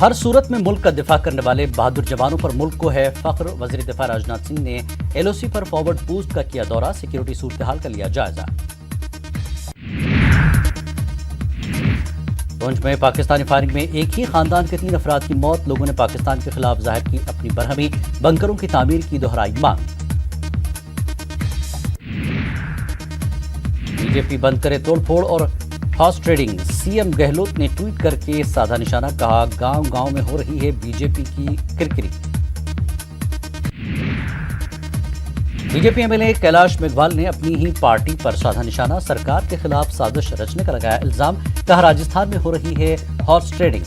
हर सूरत में मुल्क का दिफा करने वाले बहादुर जवानों पर मुल्क को है फख्र। वजीर दिफा राजनाथ सिंह ने एलओसी पर फॉरवर्ड पोस्ट का किया दौरा, सिक्योरिटी सूरत हाल का लिया जायजा। पुंछ में पाकिस्तानी फायरिंग में एक ही खानदान के 3 अफराद की मौत। लोगों ने पाकिस्तान के खिलाफ जाहिर की अपनी बरहमी, बंकरों की तामीर की दोहराई मांग। बीजेपी बंद करे तोड़फोड़ और हॉर्स ट्रेडिंग। सीएम गहलोत ने ट्वीट करके साधा निशाना, कहा गांव गांव में हो रही है बीजेपी की किरकिरी। बीजेपी एमएलए कैलाश मेघवाल ने अपनी ही पार्टी पर साधा निशाना, सरकार के खिलाफ साजिश रचने का लगाया इल्जाम। कहा राजस्थान में हो रही है हॉर्स ट्रेडिंग।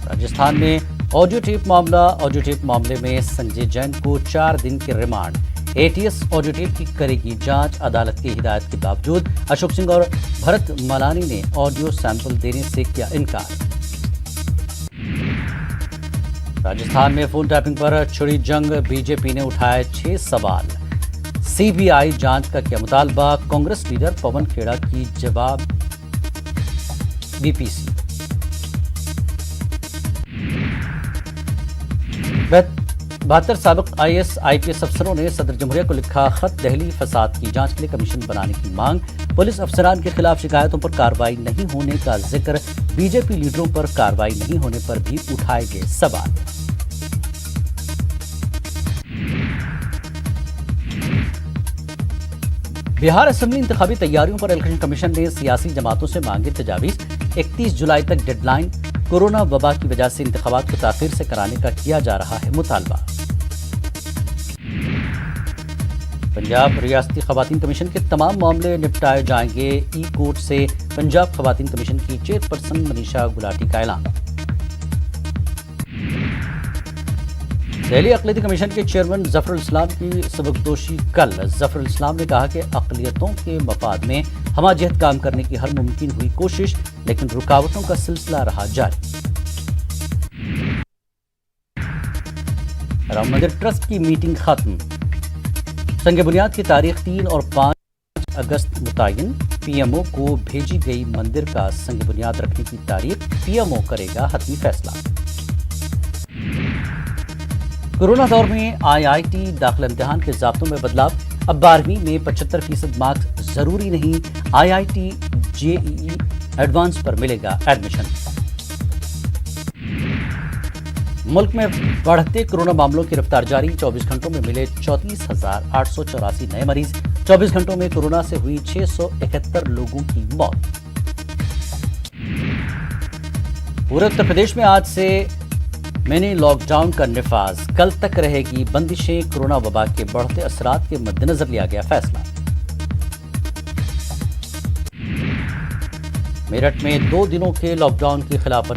राजस्थान में ऑडियो टेप मामले में संजय जैन को 4 दिन की रिमांड। एटीएस ऑडियो टेप की करेगी जांच, अदालत की हिदायत के बावजूद अशोक सिंह और भरत मलानी ने ऑडियो सैंपल देने से किया इनकार। राजस्थान में फोन टैपिंग पर छिड़ी जंग, बीजेपी ने उठाए 6 सवाल। सीबीआई जांच का किया मुतालबा, कांग्रेस लीडर पवन खेड़ा की जवाब बीपीसी। 72 साबिक आईएएस आईपीएस अफसरों ने सदर जमहूरिया को लिखा खत, दहली फसाद की जांच के लिए कमीशन बनाने की मांग। पुलिस अफसरान के खिलाफ शिकायतों पर कार्रवाई नहीं होने का जिक्र, बीजेपी लीडरों पर कार्रवाई नहीं होने पर भी उठाए गए सवाल। बिहार असेंबली इंतखाबी तैयारियों पर इलेक्शन कमीशन ने सियासी जमातों से मांगी तजावीज। 31 जुलाई तक डेडलाइन। कोरोना वबा की वजह से इंतखाबात को ताखीर से कराने का किया जा रहा है मुतालबा। पंजाब रियासती खवातीन कमीशन के तमाम मामले निपटाए जाएंगे। ई कोर्ट से पंजाब खवातीन कमीशन की चेयरपर्सन मनीषा गुलाटी का ऐलान। दिल्ली अक़लियती कमीशन के चेयरमैन जफरुल इस्लाम की सबकदोशी कल। जफरुल इस्लाम ने कहा कि अक़लियतों के मफाद में हमाजहत काम करने की हर मुमकिन हुई कोशिश, लेकिन रुकावटों का सिलसिला रहा जारी। राम मंदिर ट्रस्ट की मीटिंग खत्म। संग बुनियाद की तारीख 3 और 5 अगस्त मुतय्यन। पीएमओ को भेजी गई मंदिर का संग बुनियाद रखने की तारीख, पीएमओ करेगा हतमी फैसला। कोरोना दौर में आईआईटी दाखिला इम्तिहान के ज़ाब्तों में बदलाव। अब 12वीं में 75% मार्क्स जरूरी नहीं। आईआईटी जेईई एडवांस पर मिलेगा एडमिशन। मुल्क में बढ़ते कोरोना मामलों की रफ्तार जारी। 24 घंटों में मिले 34,884 नए मरीज। 24 घंटों में कोरोना से हुई 671 लोगों की मौत। पूरे उत्तर प्रदेश में आज से मिनी लॉकडाउन का निफाज। कल तक रहेगी बंदिशें। कोरोना वबा के बढ़ते असरात के मद्देनजर लिया गया फैसला। मेरठ में 2 दिनों के लॉकडाउन की खिलाफवर्जी